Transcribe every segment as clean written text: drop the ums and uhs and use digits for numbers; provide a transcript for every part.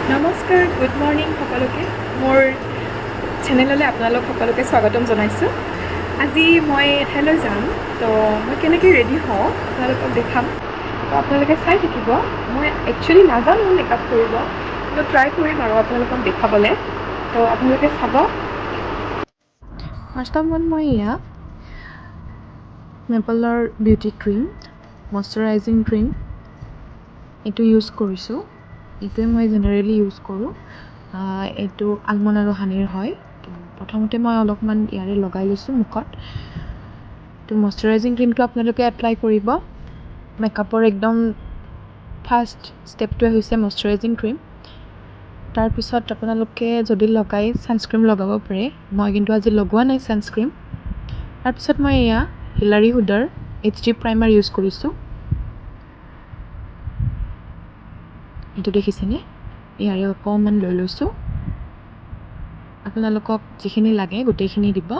নমস্কাৰ, good morning সকলোকে। মোৰ চেনেললৈ আপোনালোক সকলোকে স্বাগতম জনাইছোঁ। আজি মই এঠাইলৈ যাম, তো মই কেনেকৈ ৰেডি হওঁ আপোনালোকক দেখাম। তো আপোনালোকে চাই থাকিব। মই একচুৱেলি নাজানো মেকআপ কৰিব, কিন্তু ট্ৰাই কৰিম আৰু আপোনালোকক দেখাবলৈ। তো আপোনালোকে চাব। ফাৰ্ষ্ট অফ অল মই এয়া মেপলৰ বিউটি ক্ৰীম, মইশ্চাৰাইজিং ক্ৰীম এইটো ইউজ কৰিছোঁ। এইটোৱে মই জেনেৰেলি ইউজ কৰোঁ। এইটো আলমণ্ড আৰু হানিৰ হয়। তো প্ৰথমতে মই অলপমান ইয়াৰে লগাই লৈছোঁ মুখত। তো মইশ্চাৰাইজিং ক্ৰীমটো আপোনালোকে এপ্লাই কৰিব। মেকআপৰ একদম ফাৰ্ষ্ট ষ্টেপটোৱে হৈছে মইশ্চাৰাইজিং ক্ৰীম। তাৰপিছত আপোনালোকে যদি লগাই ছানস্ক্ৰীম লগাব পাৰে। মই কিন্তু আজি লগোৱা নাই ছানস্ক্ৰীম। তাৰপিছত মই এয়া হিলাৰী হুডাৰ HD প্ৰাইমাৰ ইউজ কৰিছোঁ। এইটো দেখিছেনে? ইয়াৰে অকণমান লৈ লৈছোঁ। আপোনালোকক যিখিনি লাগে গোটেইখিনি দিব।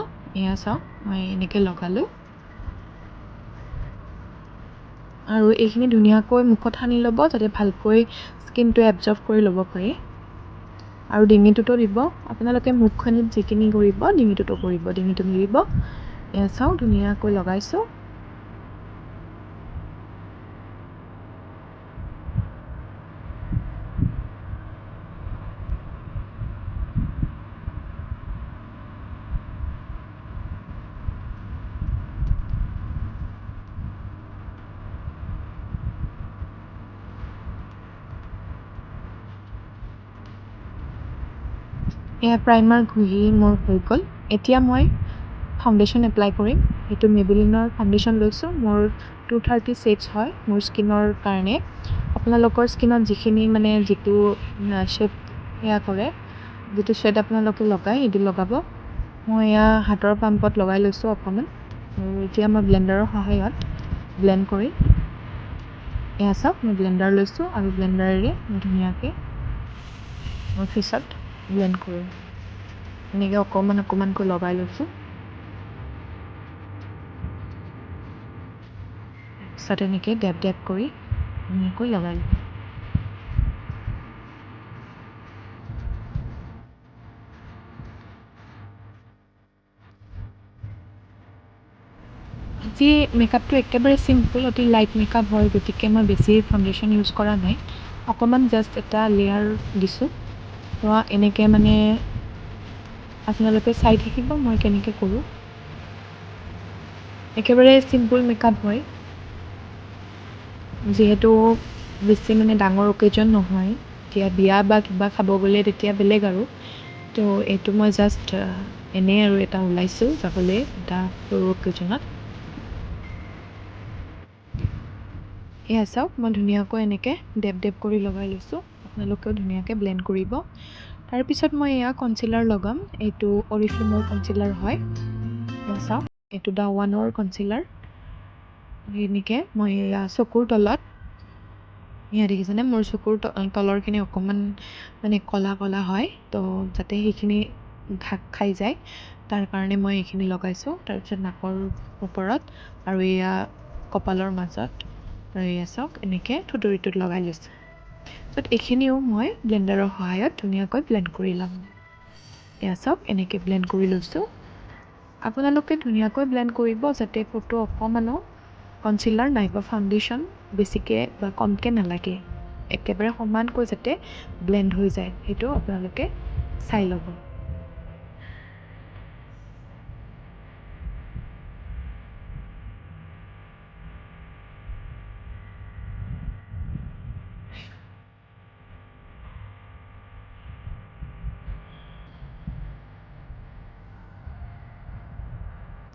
এয়া চাওক, মই এনেকৈ লগালোঁ আৰু এইখিনি ধুনীয়াকৈ মুখত সানি ল'ব, যাতে ভালকৈ স্কিনটোৱে এবজৰ্ব কৰি ল'ব পাৰে। আৰু ডিঙিটোতো দিব। আপোনালোকে মুখখনিত যিখিনি কৰিব ডিঙিটোতো কৰিব, ডিঙিটো মিলিব। এয়া চাওক, ধুনীয়াকৈ লগাইছোঁ। এয়া প্ৰাইমাৰ ঘঁহি মোৰ হৈ গ'ল। এতিয়া মই ফাউণ্ডেশ্যন এপ্লাই কৰিম। সেইটো মেবেলিনৰ ফাউণ্ডেশ্যন লৈছোঁ। মোৰ 230 ছেডছ হয় মোৰ স্কিনৰ কাৰণে। আপোনালোকৰ স্কিনত যিখিনি যিটো শ্বেড সেয়া কৰে, যিটো শ্বেড আপোনালোকে লগাই সেইটো লগাব। মই এয়া হাতৰ পাম্পত লগাই লৈছোঁ অকণমান। আৰু এতিয়া মই ব্লেণ্ডাৰৰ সহায়ত ব্লেণ্ড কৰি এয়া চাওক, মই ব্লেণ্ডাৰ লৈছোঁ আৰু ব্লেণ্ডাৰেৰে মই ধুনীয়াকৈ মোৰ ফেচত ব্লেণ্ড কৰোঁ। এনেকৈ অকণমানকৈ লগাই লৈছোঁ। তাৰপিছত এনেকৈ ডেপ ডেপ কৰি ধুনীয়াকৈ লগাই লৈছোঁ। আজি মেকআপটো একেবাৰে চিম্পুল, অতি লাইট মেকআপ হয়, গতিকে মই বেছি ফাউণ্ডেশ্যন ইউজ কৰা নাই। অকণমান জাষ্ট এটা লেয়াৰ দিছোঁ। তো এনেকৈ আপোনালোকে চাই থাকিব মই কেনেকৈ কৰোঁ। একেবাৰে চিম্পুল মেকআপ হয়, যিহেতু বেছি ডাঙৰ অকেজন নহয়। এতিয়া বিয়া বা কিবা খাব গ'লে তেতিয়া বেলেগ আৰু। তো এইটো মই জাষ্ট এনেই আৰু এটা ওলাইছোঁ যাবলৈ এটা সৰু অকেজনত। এয়া চাওক, মই ধুনীয়াকৈ এনেকৈ ডেপ ডেপ কৰি লগাই লৈছোঁ। আপোনালোকেও ধুনীয়াকৈ ব্লেণ্ড কৰিব। তাৰপিছত মই এয়া কনচিলাৰ লগাম। এইটো অৰিফ্লেমৰ কনচিলাৰ হয়। এয়া চাওক, এইটো দা ওৱানৰ কনচিলাৰ। এনেকৈ মই এয়া চকুৰ তলত, এয়া দেখিছেনে, মোৰ চকুৰ তলৰখিনি অকণমান ক'লা ক'লা হয়। তো যাতে সেইখিনি ঢাক খাই যায় তাৰ কাৰণে মই এইখিনি লগাইছোঁ। তাৰপিছত নাকৰ ওপৰত আৰু এয়া কপালৰ মাজত। আৰু এয়া চাওক, এনেকৈ থুতুৰিটোত লগাই লৈছোঁ। তাৰপিছত এইখিনিও মই ব্লেণ্ডাৰৰ সহায়ত ধুনীয়াকৈ ব্লেণ্ড কৰি ল'ম। এয়া চাওক, এনেকৈ ব্লেণ্ড কৰি লৈছোঁ। আপোনালোকে ধুনীয়াকৈ ব্লেণ্ড কৰিব, যাতে ক'তো অকণমানো কনচিলাৰ নাইবা ফাউণ্ডেশ্যন বেছিকৈ বা কমকৈ নালাগে। একেবাৰে সমানকৈ যাতে ব্লেণ্ড হৈ যায়, সেইটো আপোনালোকে চাই ল'ব।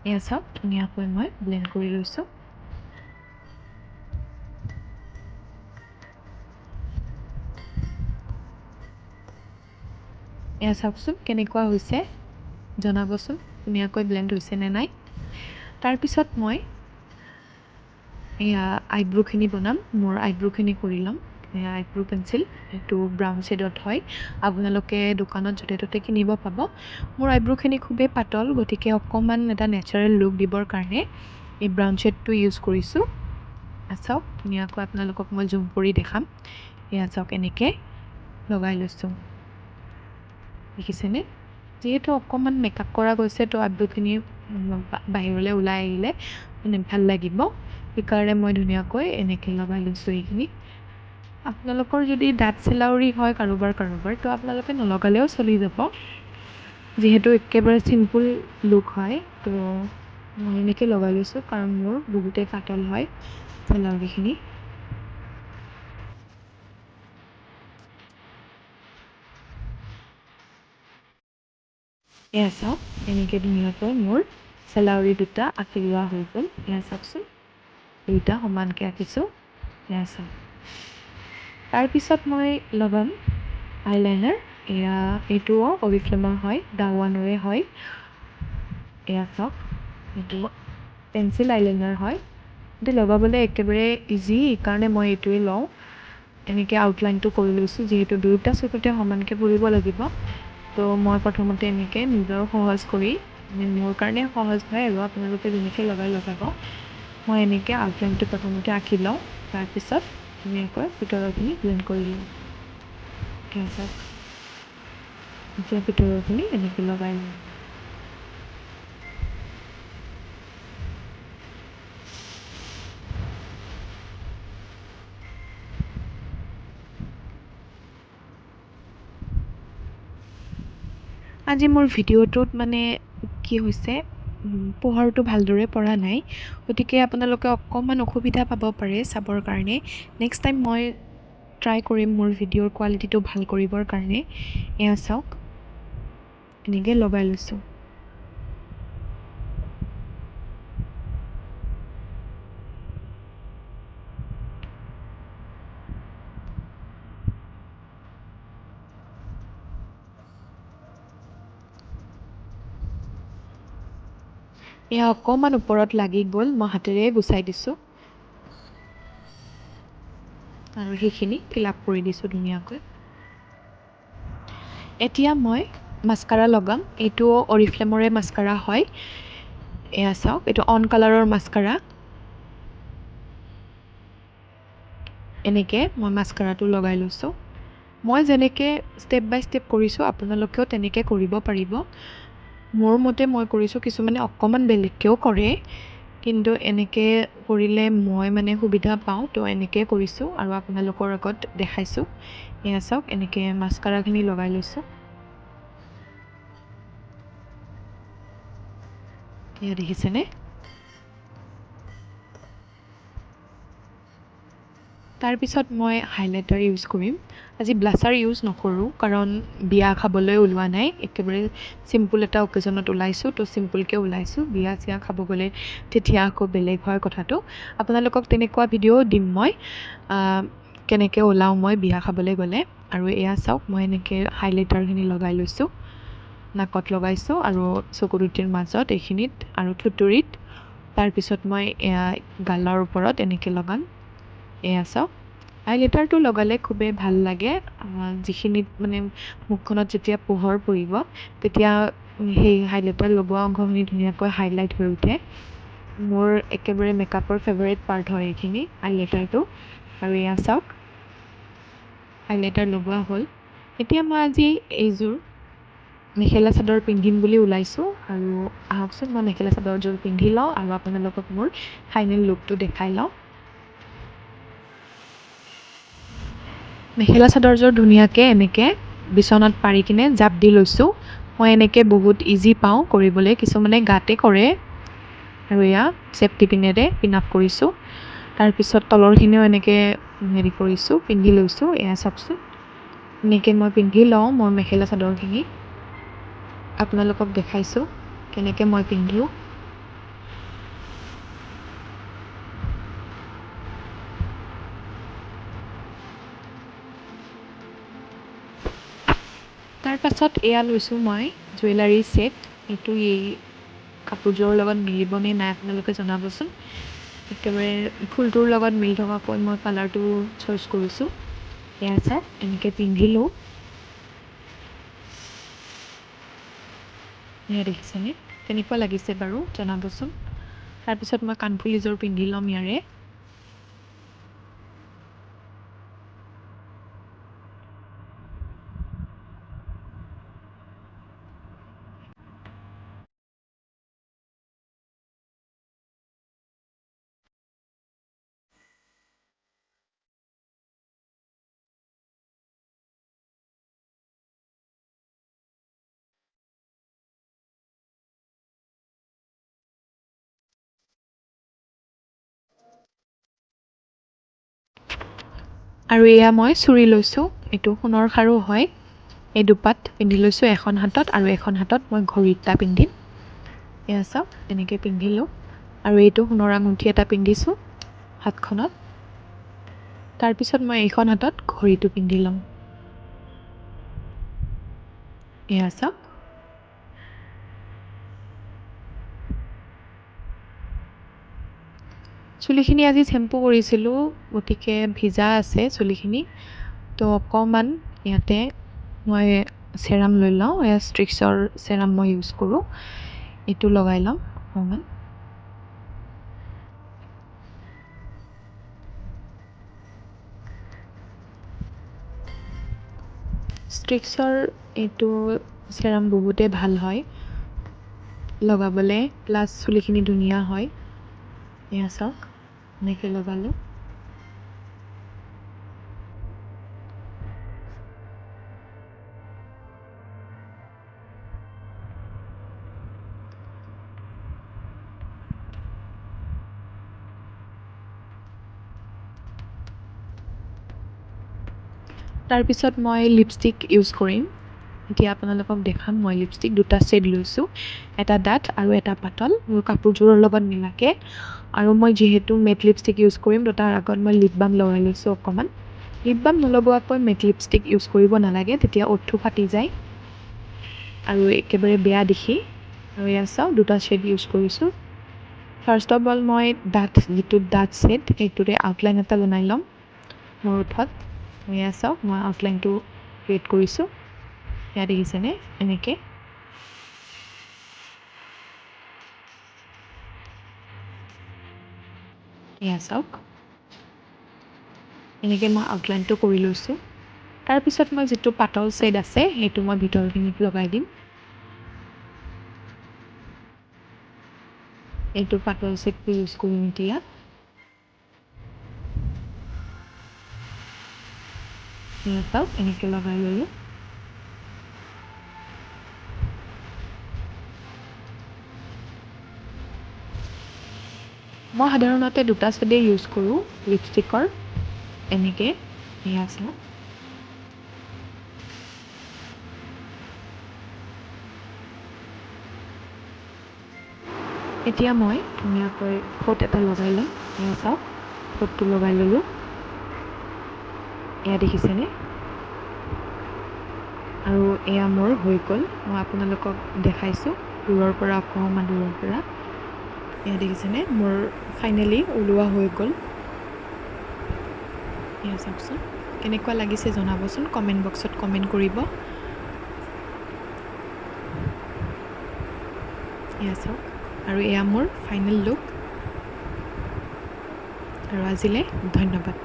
এয়া চাওক, ধুনীয়াকৈ মই ব্লেণ্ড কৰি লৈছোঁ। এয়া চাওকচোন কেনেকুৱা হৈছে, জনাবচোন ধুনীয়াকৈ ব্লেণ্ড হৈছে নে নাই। তাৰপিছত মই এয়া আইব্ৰুখিনি বনাম। মোৰ আইব্ৰুখিনি কৰি ল'ম। এয়া আইব্ৰু পেঞ্চিল, এইটো ব্ৰাউন শ্বেডত হয়। আপোনালোকে দোকানত য'তে ত'তে কিনিব পাব। মোৰ আইব্ৰুখিনি খুবেই পাতল, গতিকে অকণমান এটা নেচাৰেল লুক দিবৰ কাৰণে এই ব্ৰাউন শ্বেডটো ইউজ কৰিছোঁ। চাওক, ধুনীয়াকৈ আপোনালোকক মই জুম কৰি দেখাম। এয়া চাওক, এনেকৈ লগাই লৈছোঁ দেখিছেনে যিহেতু অকণমান মেকআপ কৰা গৈছে তো আব্ৰুখিনি বাহিৰলৈ ওলাই আহিলে মানে ভাল লাগিব সেইকাৰণে মই ধুনীয়াকৈ এনেকৈ লগাই লৈছোঁ এইখিনি আপোনালোকৰ যদি দাঁত চেলাউৰি হয় কাৰোবাৰ তো আপোনালোকে নলগালেও চলি যাব যিহেতু একেবাৰে চিম্পুল লুক হয় তো মই এনেকৈ লগাই লৈছোঁ কাৰণ মোৰ বহুতেই পাতল হয় চেলাউৰিখিনি এয়া চাওক এনেকৈ ধুনীয়াকৈ মোৰ চেলাউৰি দুটা আঁকি লোৱা হৈ গ'ল এয়া চাওকচোন দুইটা সমানকৈ আঁকিছোঁ এয়া চাওক তাৰপিছত মই লগাম আইলাইনাৰ এয়া এইটোও অৰিফ্লেমৰ হয় ডাৱানৰে হয় এয়া চাওক এইটো পেঞ্চিল আইলাইনাৰ হয় এইটো লগাবলৈ একেবাৰে ইজি সেইকাৰণে মই এইটোৱে লওঁ এনেকৈ আউটলাইনটো কৰি লৈছোঁ যিহেতু দুয়োটা চকুতে সমানকৈ পৰিব লাগিব তো মই প্ৰথমতে এনেকৈ নিজৰ সহজ কৰি মোৰ কাৰণে সহজ হয় আৰু আপোনালোকে যেনেকৈ লগাব মই এনেকৈ আউটলাইনটো প্ৰথমতে আঁকি লওঁ তাৰপিছত ধুনীয়াকৈ ভিতৰৰখিনি ব্লেণ্ড কৰি লওঁ এতিয়া ভিতৰৰখিনি এনেকৈ লগাই লওঁ আজি মোৰ ভিডিঅ'টোত মানে কি হৈছে পোহৰটো ভালদৰে পৰা নাই গতিকে আপোনালোকে অকণমান অসুবিধা পাব পাৰে চাবৰ কাৰণে নেক্সট টাইম মই ট্ৰাই কৰিম মোৰ ভিডিঅ'ৰ কোৱালিটিটো ভাল কৰিবৰ কাৰণে এয়া চাওক এনেকৈ লগাই লৈছোঁ এয়া অকণমান ওপৰত লাগি গ'ল মই হাতেৰে গুচাই দিছোঁ আৰু সেইখিনি ফিল আপ কৰি দিছোঁ ধুনীয়াকৈ এতিয়া মই মাস্কাৰা লগাম এইটো অৰিফ্লেমৰে মাস্কাৰা হয় এয়া চাওক এইটো অন কালাৰৰ মাস্কাৰা এনেকৈ মই মাস্কাৰাটো লগাই লৈছোঁ মই যেনেকৈ ষ্টেপ বাই ষ্টেপ কৰিছোঁ আপোনালোকেও তেনেকৈ কৰিব পাৰিব মোৰ মতে মই কৰিছোঁ কিছুমানে অকণমান বেলেগকৈও কৰে কিন্তু এনেকৈ কৰিলে মই মানে সুবিধা পাওঁ তো এনেকৈ কৰিছোঁ আৰু আপোনালোকৰ আগত দেখাইছোঁ এয়া চাওক এনেকৈ মাস্কাৰাখিনি লগাই লৈছোঁ এয়া দেখিছেনে তাৰপিছত মই হাইলাইটাৰ ইউজ কৰিম আজি ব্লাছাৰ ইউজ নকৰোঁ কাৰণ বিয়া খাবলৈ ওলোৱা নাই একেবাৰে চিম্পুল এটা অকেজনত ওলাইছোঁ তো চিম্পুলকৈ ওলাইছোঁ বিয়া চিয়া খাব গ'লে তেতিয়া আকৌ বেলেগ হয় কথাটো আপোনালোকক তেনেকুৱা ভিডিঅ' দিম মই কেনেকৈ ওলাওঁ মই বিয়া খাবলৈ গ'লে আৰু এয়া চাওক মই এনেকৈ হাইলাইটাৰখিনি লগাই লৈছোঁ নাকত লগাইছোঁ আৰু চকু দুটিৰ মাজত এইখিনিত আৰু থুতুৰিত তাৰপিছত মই এয়া গালৰ ওপৰত এনেকৈ লগাম এয়া চাওক হাইলাইটাৰটো লগালে খুবেই ভাল লাগে যিখিনিত মানে মুখখনত যেতিয়া পোহৰ পৰিব তেতিয়া সেই হাইলাইটাৰ লগোৱা অংশখিনি ধুনীয়াকৈ হাইলাইট হৈ উঠে মোৰ একেবাৰে মেকআপৰ ফেভাৰিট পাৰ্ট হয় এইখিনি হাইলাইটাৰটো আৰু এয়া চাওক হাইলাইটাৰ লগোৱা হ'ল এতিয়া মই আজি এইযোৰ মেখেলা চাদৰ পিন্ধিম বুলি ওলাইছোঁ আৰু আহকচোন মই মেখেলা চাদৰযোৰ পিন্ধি লওঁ আৰু আপোনালোকক মোৰ ফাইনেল লুকটো দেখাই লওঁ মেখেলা চাদৰযোৰ ধুনীয়াকৈ এনেকৈ বিচনাত পাৰি কিনে জাপ দি লৈছোঁ মই এনেকৈ বহুত ইজি পাওঁ কৰিবলৈ কিছুমানে গাতে কৰে আৰু এয়া চেফটি পিনেৰে পিন আপ কৰিছোঁ তাৰপিছত তলৰখিনিও এনেকৈ হেৰি কৰিছোঁ পিন্ধি লৈছোঁ এয়া চাওকচোন এনেকৈ মই পিন্ধি লওঁ মোৰ মেখেলা চাদৰখিনি আপোনালোকক দেখাইছোঁ কেনেকৈ মই পিন্ধোঁ তাৰপাছত এয়া লৈছোঁ মই জুৱেলাৰী ছেট এইটো এই কাপোৰযোৰৰ লগত মিলিবনে নাই আপোনালোকে জনাবচোন একেবাৰে ফুলটোৰ লগত মিলি থকাকৈ মই কালাৰটো চইচ কৰিছোঁ এয়া চাওক এনেকৈ পিন্ধিলোঁ এয়া দেখিছেনে কেনেকুৱা লাগিছে বাৰু জনাবচোন তাৰপিছত মই কাণফুলিযোৰ পিন্ধি ল'ম ইয়াৰে আৰু এয়া মই চুৰি লৈছোঁ, এইটো সোণৰ খাৰু হয়। এই দুপাত পিন্ধি লৈছোঁ এখন হাতত, আৰু এখন হাতত মই ঘড়ী এটা পিন্ধিম। এয়া চাওক এনেকৈ পিন্ধিলোঁ। আৰু এইটো সোণৰ আঙুঠি এটা পিন্ধিছোঁ হাতখনত। তাৰপিছত মই এইখন হাতত ঘড়ীটো পিন্ধি ল'ম। এয়া চাওক। চুলিখিনি আজি চেম্পু কৰিছিলোঁ, গতিকে ভিজা আছে চুলিখিনি। তো অকণমান ইয়াতে মই চেৰাম লৈ লওঁ। এয়া ষ্ট্ৰিক্সৰ চেৰাম মই ইউজ কৰোঁ। এইটো লগাই ল'ম অকণমান। ষ্ট্ৰিক্সৰ এইটো চেৰাম বহুতেই ভাল হয় লগাবলৈ, প্লাছ চুলিখিনি ধুনীয়া হয়। এয়া চাওক এনেকৈ লগালোঁ। তাৰপিছত মই লিপষ্টিক ইউজ কৰিম। এতিয়া আপোনালোকক দেখাম মই লিপষ্টিক দুটা শ্বেড লৈছোঁ, এটা ডাঠ আৰু এটা পাতল, মোৰ কাপোৰযোৰৰ লগত মিলাকৈ। আৰু মই যিহেতু মেট লিপষ্টিক ইউজ কৰিম তো তাৰ আগত মই লিপ বাম লগাই লৈছোঁ অকণমান। Lip balm নলগোৱাকৈ mat lipstick use কৰিব নালাগে, তেতিয়া ওঠটো ফাটি যায় আৰু একেবাৰে বেয়া দেখি। আৰু এয়া চাওক দুটা শ্বেড ইউজ কৰিছোঁ। ফাৰ্ষ্ট অফ অল মই যিটো ডাঠ শ্বেড সেইটোৰে আউটলাইন এটা বনাই ল'ম মোৰ ওঠত। এয়া চাওক মই আউটলাইনটো ক্ৰিয়েট কৰিছোঁ। এয়া দেখিছেনে এনেকৈ। এয়া চাওক এনেকৈ মই আউটলাইনটো কৰি লৈছোঁ। তাৰপিছত মই যিটো পাতল শ্বেড আছে সেইটো মই ভিতৰখিনিত লগাই দিম। এইটো পাতল শ্বেডটো ইউজ কৰিম এতিয়া। এয়া চাওক এনেকৈ লগাই ল'লোঁ। মই সাধাৰণতে দুটা শ্বেডেই ইউজ কৰোঁ লিপষ্টিকৰ, এনেকৈ। এয়া চাওক। এতিয়া মই ধুনীয়াকৈ ঠোঁট এটা লগাই ল'ম। এয়া চাওক ঠোঁটটো লগাই ল'লোঁ। এয়া দেখিছেনে। আৰু এয়া মোৰ হৈ গ'ল। মই আপোনালোকক দেখাইছোঁ দূৰৰ পৰা, অকণমান দূৰৰ পৰা। এয়া দেখিছেনে মোৰ ফাইনেলি ওলোৱা হৈ গ'ল। এয়া চাওকচোন কেনেকুৱা লাগিছে জনাবচোন, কমেণ্ট বক্সত কমেণ্ট কৰিব। এয়া চাওক আৰু এয়া মোৰ ফাইনেল লুক। আৰু আজিলৈ ধন্যবাদ।